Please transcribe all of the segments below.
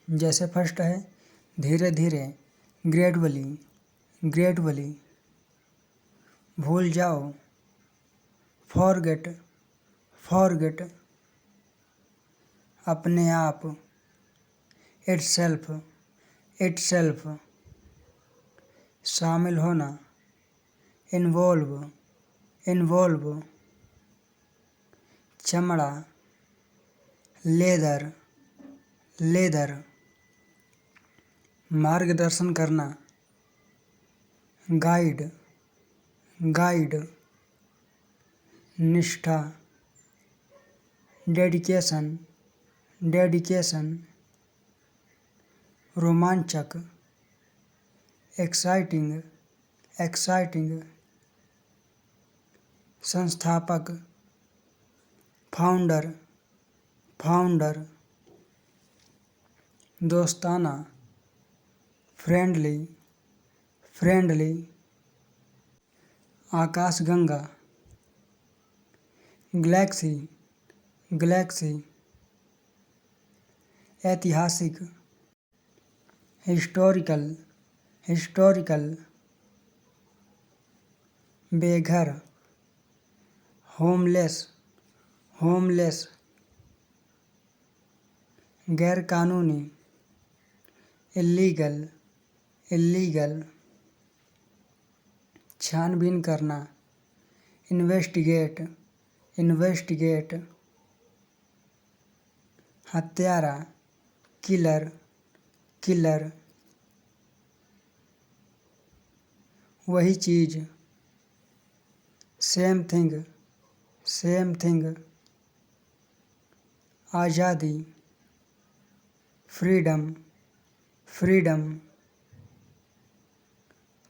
जैसे फर्स्ट है धीरे धीरे, ग्रेजुअली, ग्रेजुअली। भूल जाओ, फॉरगेट, फॉरगेट। अपने आप, इटसेल्फ, इटसेल्फ। शामिल होना, इन्वॉल्व, इन्वॉल्व। चमड़ा, लेदर, लेदर। मार्गदर्शन करना, गाइड, गाइड। निष्ठा, डेडिकेशन, डेडिकेशन। रोमांचक, एक्साइटिंग, एक्साइटिंग। संस्थापक, फाउंडर, फाउंडर। दोस्ताना, फ्रेंडली, फ्रेंडली। आकाशगंगा, गैलेक्सी, गैलेक्सी। ऐतिहासिक, हिस्टोरिकल, हिस्टोरिकल। बेघर, होमलेस, होमलेस। गैरकानूनी, इल्लीगल, इल्लीगल। छानबीन करना, इन्वेस्टिगेट, इन्वेस्टिगेट। हत्यारा, किलर, किलर। वही चीज़, सेम थिंग, सेम थिंग। आज़ादी, फ्रीडम, फ्रीडम।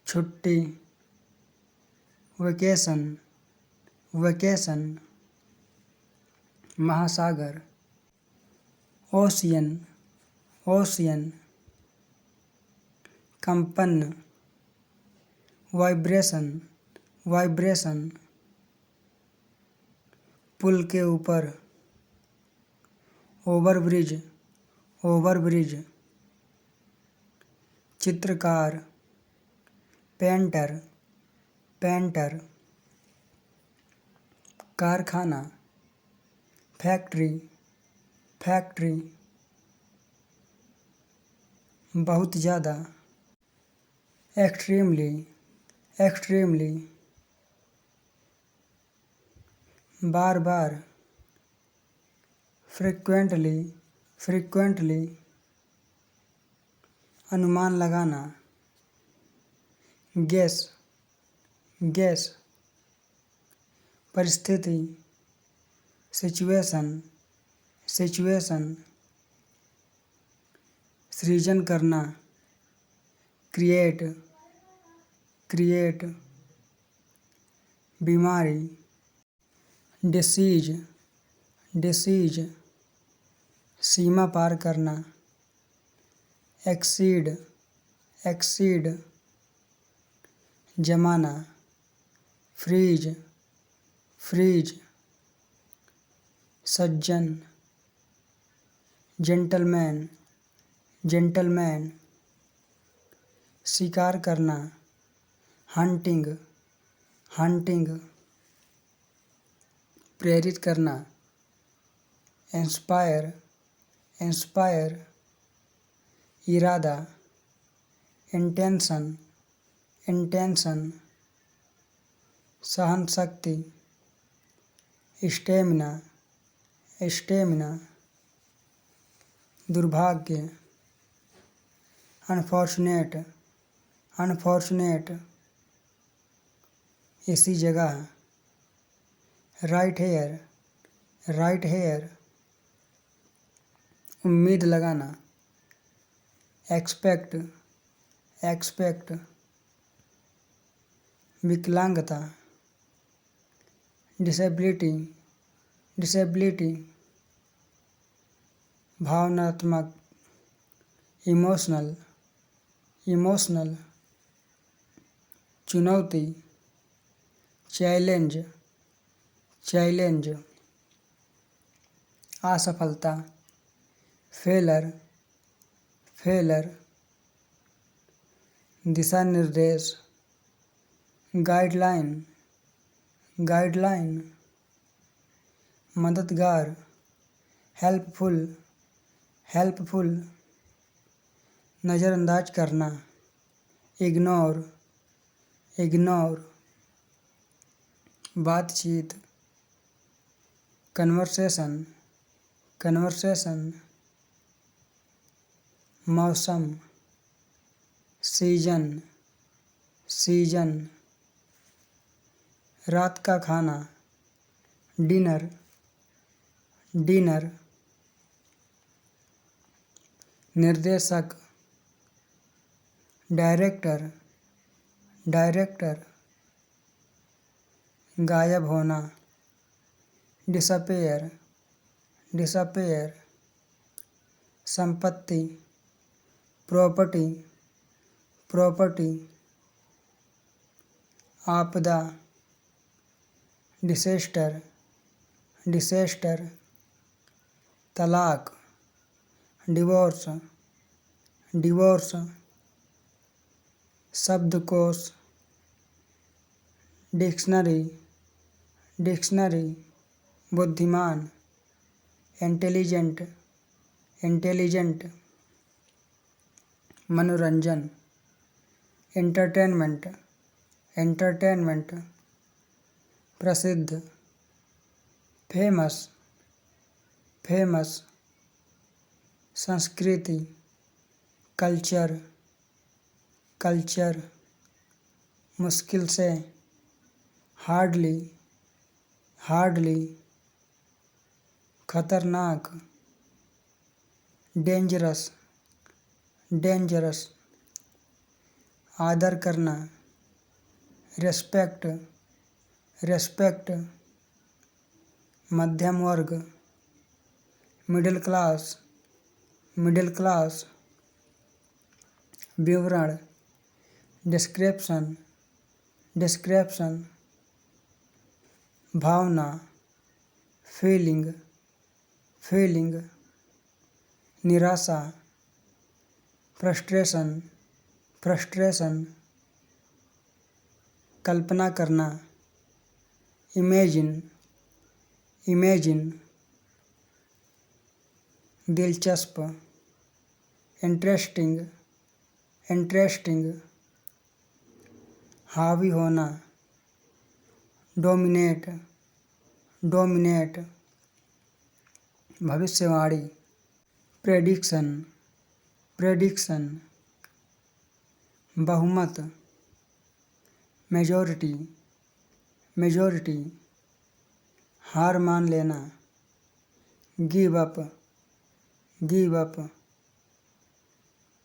छुट्टी, वेकेशन, वेकेशन। महासागर, ओशियन, ओशियन। कंपन, वाइब्रेशन, वाइब्रेशन। पुल के ऊपर, ओवरब्रिज, ओवरब्रिज। चित्रकार, पेंटर, पेंटर। कारखाना, फैक्ट्री, फैक्ट्री। बहुत ज़्यादा, एक्सट्रीमली, एक्सट्रीमली। बार बार, फ्रीक्वेंटली, फ्रीक्वेंटली। अनुमान लगाना, गेस, गेस। परिस्थिति, सिचुएशन, सिचुएशन। सृजन करना, क्रिएट, क्रिएट। बीमारी, डिसीज, डिसीज। सीमा पार करना, एक्सीड, एक्सीड। जमाना, फ्रीज, फ्रीज। सज्जन, जेंटलमैन, जेंटलमैन। शिकार करना, हंटिंग, हंटिंग। प्रेरित करना, इंस्पायर, इंस्पायर। इरादा, इंटेंशन, इंटेंशन। सहन शक्ति, स्टेमिना, स्टेमिना। दुर्भाग्य, अनफॉर्चुनेट, अनफॉर्चुनेट। इसी जगह, राइट हेयर, राइट हेयर। उम्मीद लगाना, एक्सपेक्ट, एक्सपेक्ट। विकलांगता, डिसेबिलिटी, डिसेबिलिटी। भावनात्मक, इमोशनल, इमोशनल। चुनौती, चैलेंज, चैलेंज। असफलता, फेलर, फेलर, दिशा निर्देश, गाइडलाइन, गाइडलाइन, मददगार, हेल्पफुल, हेल्पफुल, नज़रअंदाज करना, इग्नोर, इग्नोर, बातचीत, कन्वर्सेशन, कन्वर्सेशन, मौसम, सीजन, सीजन, रात का खाना, डिनर, डिनर, निर्देशक, डायरेक्टर, डायरेक्टर, गायब होना, डिसअपेयर, डिसअपेयर, संपत्ति, प्रॉपर्टी, प्रॉपर्टी, आपदा, डिसेस्टर, डिसेस्टर, तलाक, डिवोर्स, डिवोर्स, शब्दकोश, डिक्शनरी, डिक्शनरी, बुद्धिमान, इंटेलिजेंट, इंटेलिजेंट, मनोरंजन, एंटरटेनमेंट, एंटरटेनमेंट, प्रसिद्ध, फेमस, फेमस, संस्कृति, कल्चर, कल्चर, मुश्किल से, हार्डली, हार्डली, खतरनाक, डेंजरस, डेंजरस, आदर करना, रेस्पेक्ट, रेस्पेक्ट, मध्यम वर्ग, मिडिल क्लास, मिडिल क्लास, विवरण, डिस्क्रिप्शन, डिस्क्रिप्शन, भावना, फीलिंग, फीलिंग, निराशा, फ्रस्ट्रेशन, फ्रस्ट्रेशन, कल्पना करना, इमेजिन, इमेजिन, दिलचस्प, इंटरेस्टिंग, इंटरेस्टिंग, हावी होना, डोमिनेट, डोमिनेट, भविष्यवाणी, प्रेडिक्शन, प्रेडिक्शन, बहुमत, मेजॉरिटी, मेजॉरिटी, हार मान लेना, गिव अप, गिव अप,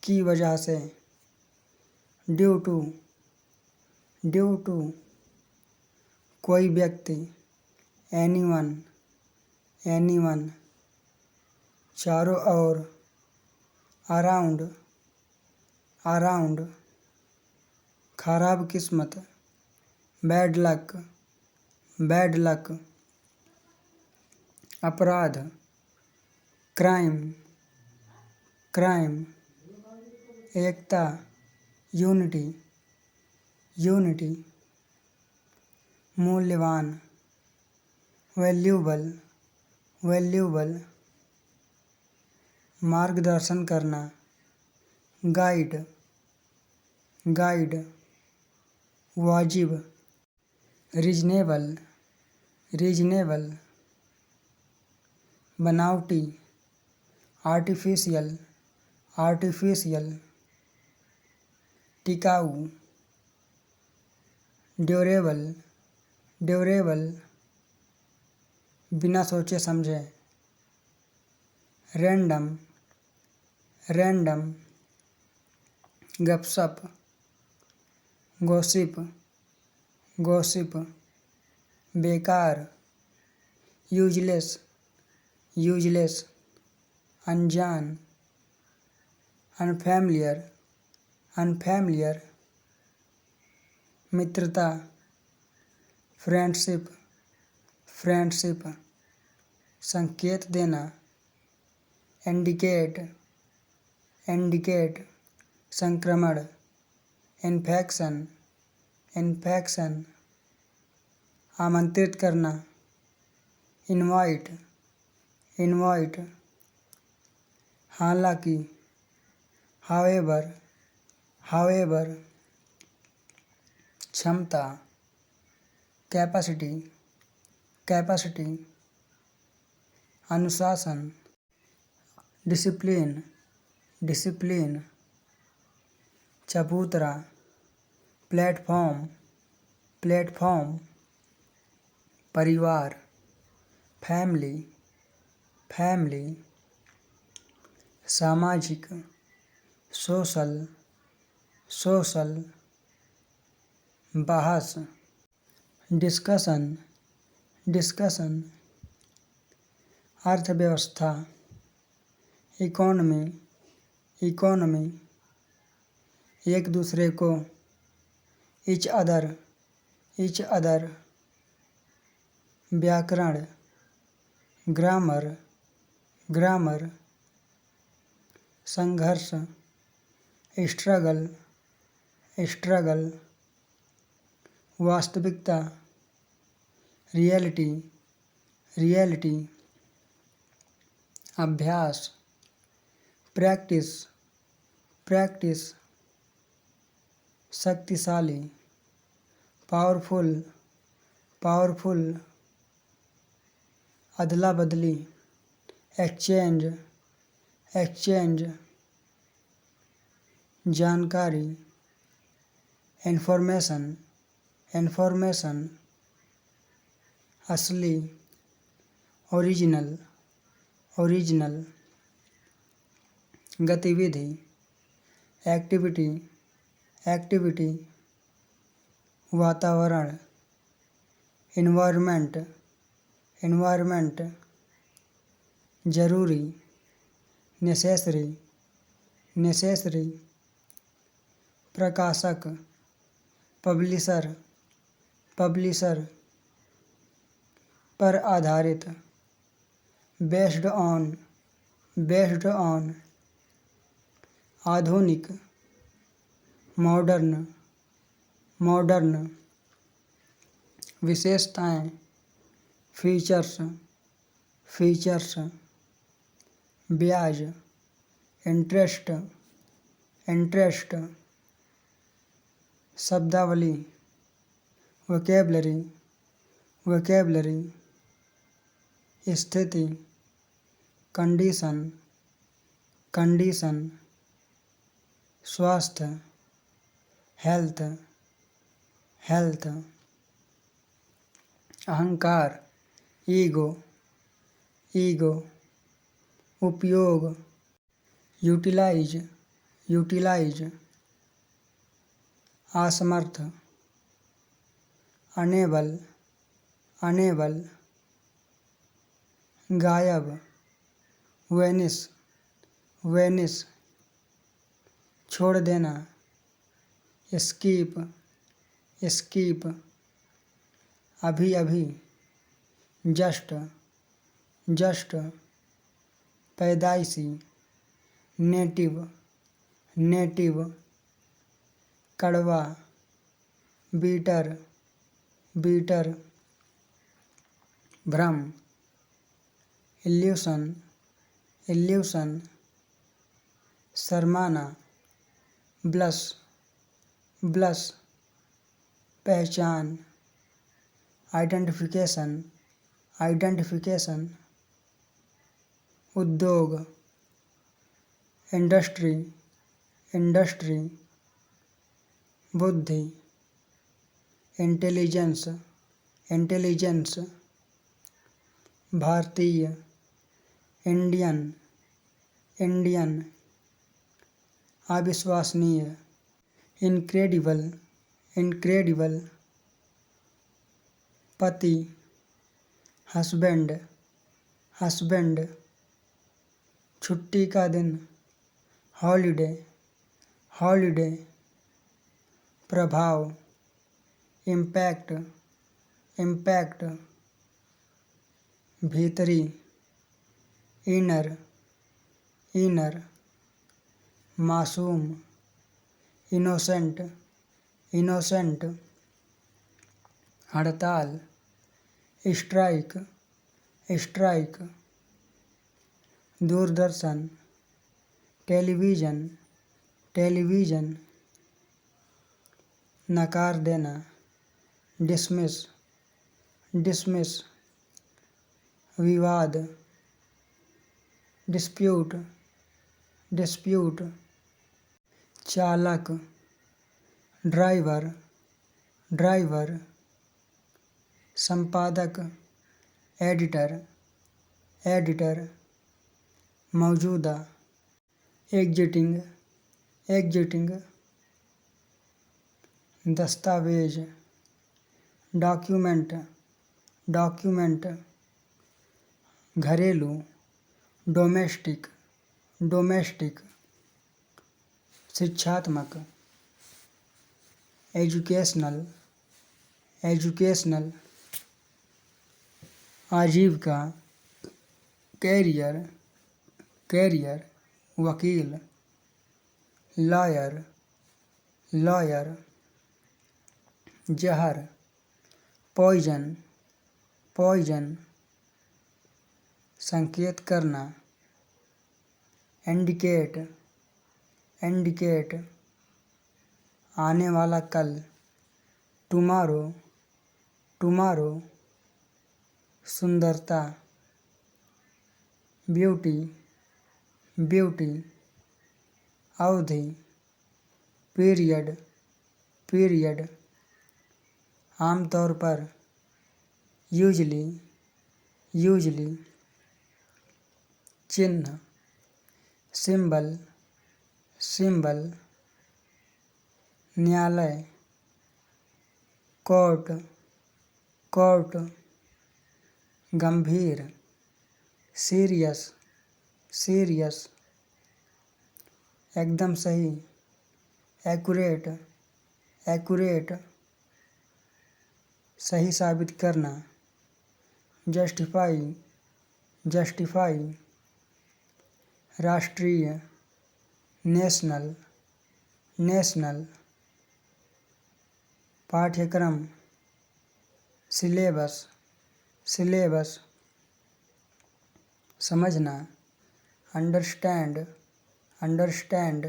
की वजह से, ड्यू टू, ड्यू टू, कोई व्यक्ति, एनीवन, एनीवन, चारों ओर, अराउंड, अराउंड, खराब किस्मत, बैड लक, बैड लक, अपराध, क्राइम, क्राइम, एकता, यूनिटी, यूनिटी, मूल्यवान, वैल्यूबल, वैल्यूबल, मार्गदर्शन करना, गाइड, गाइड, वाजिब, रीजनेबल, रीजनेबल, बनावटी, आर्टिफिशियल, आर्टिफिशियल, टिकाऊ, ड्यूरेबल, ड्यूरेबल, बिना सोचे समझे, रैंडम, रैंडम, गपशप, गॉसिप, गॉसिप, बेकार, यूजलेस, यूजलेस, अनजान, अनफैमिलियर, अनफैमिलियर, मित्रता, फ्रेंडशिप, फ्रेंडशिप, संकेत देना, इंडिकेट, इंडिकेट संक्रमण, इन्फेक्शन, इन्फेक्शन, आमंत्रित करना, इनवाइट, इनवाइट, हालांकि, हावेवर, हावेवर, क्षमता, कैपेसिटी, कैपेसिटी, अनुशासन, डिसिप्लिन, डिसिप्लिन, चबूतरा, प्लेटफॉर्म, प्लेटफॉर्म, परिवार, फैमिली, फैमिली, सामाजिक, सोशल, सोशल, बहस, डिस्कशन, डिस्कशन, अर्थव्यवस्था, इकोनॉमी, इकोनॉमी, एक दूसरे को, ईच अदर, ईच अदर, व्याकरण, ग्रामर, ग्रामर, संघर्ष, स्ट्रगल, स्ट्रगल, वास्तविकता, रियलिटी, रियलिटी, अभ्यास, प्रैक्टिस, प्रैक्टिस, शक्तिशाली, पावरफुल, पावरफुल, अदला बदली, एक्सचेंज, एक्सचेंज, जानकारी, इंफॉर्मेशन, इंफॉर्मेशन, असली, ओरिजिनल, ओरिजिनल, गतिविधि, एक्टिविटी, एक्टिविटी, वातावरण, इन्वायरमेंट, इन्वायरमेंट, जरूरी, नेसेसरी, नेसेसरी, प्रकाशक, पब्लिशर, पब्लिशर, पर आधारित, बेस्ड ऑन, बेस्ड ऑन, आधुनिक, मॉडर्न, मॉडर्न, विशेषताएं, फीचर्स, फीचर्स, ब्याज, इंटरेस्ट, इंटरेस्ट, शब्दावली, वोकैबुलरी, वोकैबुलरी, स्थिति, कंडीशन, कंडीशन, स्वास्थ्य, हेल्थ, हेल्थ, अहंकार, ईगो, ईगो, उपयोग, यूटिलाइज, यूटिलाइज, असमर्थ, अनेबल, अनेबल, गायब, वेनिस, वेनिस, छोड़ देना, स्कीप, स्कीप, अभी अभी, जस्ट, जस्ट, पैदाइशी, नेटिव, नेटिव, कड़वा, बीटर, बीटर, भ्रम, इल्यूशन, इल्यूशन, शर्माना, ब्लश, ब्लश, पहचान, आइडेंटिफिकेशन, आइडेंटिफिकेशन, उद्योग, इंडस्ट्री, इंडस्ट्री, बुद्धि, इंटेलिजेंस, इंटेलिजेंस, भारतीय, इंडियन, इंडियन, अविश्वसनीय, इनक्रेडिबल, इनक्रेडिबल, पति, हस्बैंड, हस्बैंड, छुट्टी का दिन, हॉलिडे, हॉलिडे, प्रभाव, इम्पैक्ट, इम्पैक्ट, भीतरी, इनर, इनर, मासूम, इनोसेंट, इनोसेंट, हड़ताल, strike, strike, Doordarshan, television, television, नकार देना, डिसमिस, डिसमिस, विवाद, डिस्प्यूट, डिस्प्यूट, चालक, ड्राइवर, ड्राइवर, संपादक, एडिटर, एडिटर, मौजूदा, एग्जिटिंग, एग्जिटिंग, दस्तावेज, डॉक्यूमेंट, डॉक्यूमेंट, घरेलू, डोमेस्टिक, डोमेस्टिक, शिक्षात्मक, एजुकेशनल, एजुकेशनल, आजीविका, कैरियर, कैरियर, वकील, लॉयर, लॉयर, जहर, पॉइजन, पॉइजन, संकेत करना, इंडिकेट, इंडिकेट, आने वाला कल, टुमारो, टुमारो, सुंदरता, ब्यूटी, ब्यूटी, अवधि, पीरियड, पीरियड, आमतौर पर, यूजली, यूजली, चिन्ह, सिंबल, सिंबल, न्यायालय, कोर्ट, कोर्ट, गंभीर, सीरियस, सीरियस, एकदम सही, एक्यूरेट, एक्यूरेट, सही साबित करना, जस्टिफाई, जस्टिफाई, राष्ट्रीय, नेशनल, नेशनल, पाठ्यक्रम, सिलेबस, सिलेबस, समझना, अंडरस्टैंड, अंडरस्टैंड,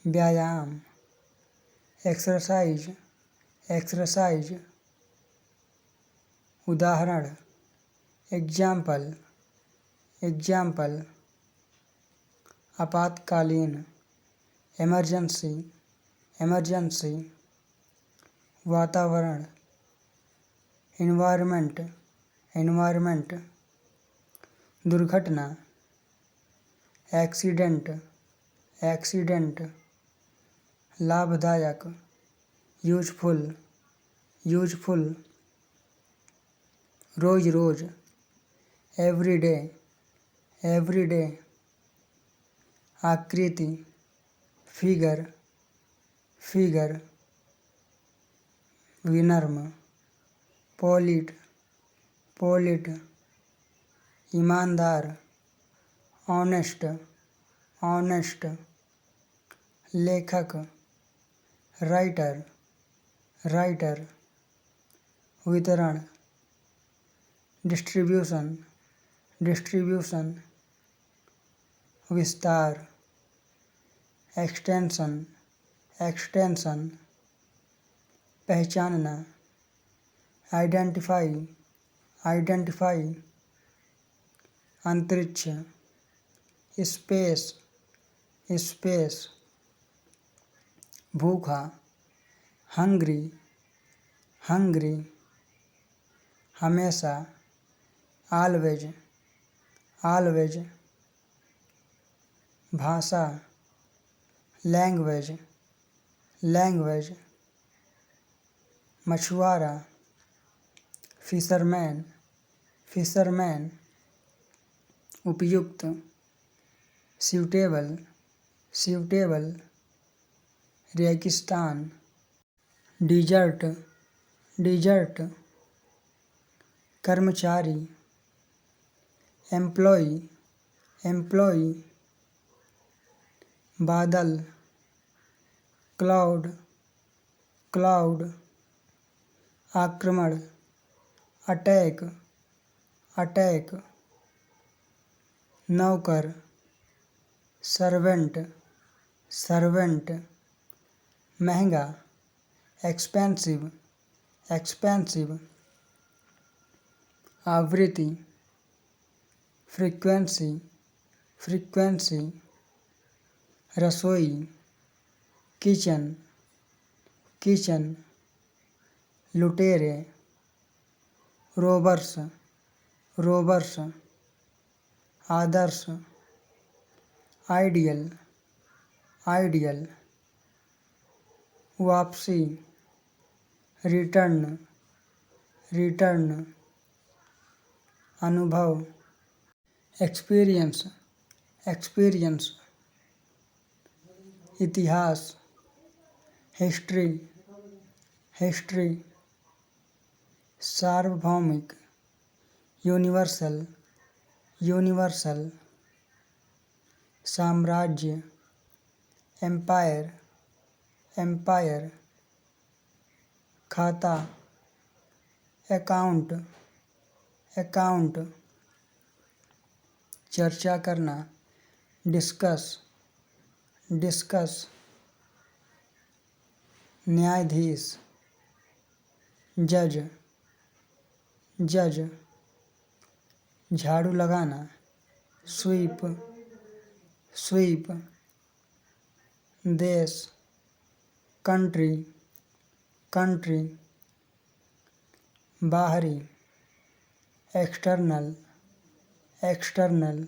व्यायाम, एक्सरसाइज, एक्सरसाइज, उदाहरण, एग्जाम्पल, एग्जाम्पल, आपातकालीन, इमरजेंसी, इमरजेंसी, वातावरण, एनवायरनमेंट, एनवायरनमेंट, दुर्घटना, एक्सीडेंट, एक्सीडेंट, लाभदायक, यूजफुल, यूजफुल, रोज रोज, एवरीडे, एवरीडे, आकृति, फिगर, फिगर, विनम्र, पॉलिट, पॉलिट, ईमानदार, ऑनेस्ट, ऑनेस्ट, लेखक, राइटर, राइटर, वितरण, डिस्ट्रीब्यूशन, डिस्ट्रीब्यूशन, विस्तार, एक्सटेंशन, एक्सटेंशन, पहचानना, आइडेंटिफाई, आइडेंटिफाई, अंतरिक्ष, स्पेस, स्पेस, भूखा, हंग्री, हंग्री, हमेशा, ऑलवेज, ऑलवेज, भाषा, लैंग्वेज, लैंग्वेज, मछुआरा, फिशरमैन, फिशरमैन, उपयुक्त, सूटेबल, सूटेबल, रेगिस्तान, डिजर्ट, डिजर्ट, कर्मचारी, एम्प्लॉई, एम्प्लॉई, बादल, क्लाउड, क्लाउड, आक्रमण, अटैक, अटैक, नौकर, सर्वेंट, सर्वेंट, महंगा, एक्सपेंसिव, एक्सपेंसिव, आवृत्ति, फ्रीक्वेंसी, फ्रीक्वेंसी, रसोई, किचन, किचन, लुटेरे, रोबर्स, रोबर्स, आदर्श, आइडियल, आइडियल, वापसी, रिटर्न, रिटर्न, अनुभव, एक्सपीरियंस, एक्सपीरियंस, इतिहास, हिस्ट्री, हिस्ट्री, सार्वभौमिक, यूनिवर्सल, यूनिवर्सल, साम्राज्य, एम्पायर, एम्पायर, खाता, अकाउंट, अकाउंट, चर्चा करना, डिस्कस, डिस्कस, न्यायाधीश, जज, जज, झाड़ू लगाना, स्वीप, स्वीप, देश, कंट्री, कंट्री, बाहरी, एक्सटर्नल, एक्सटर्नल,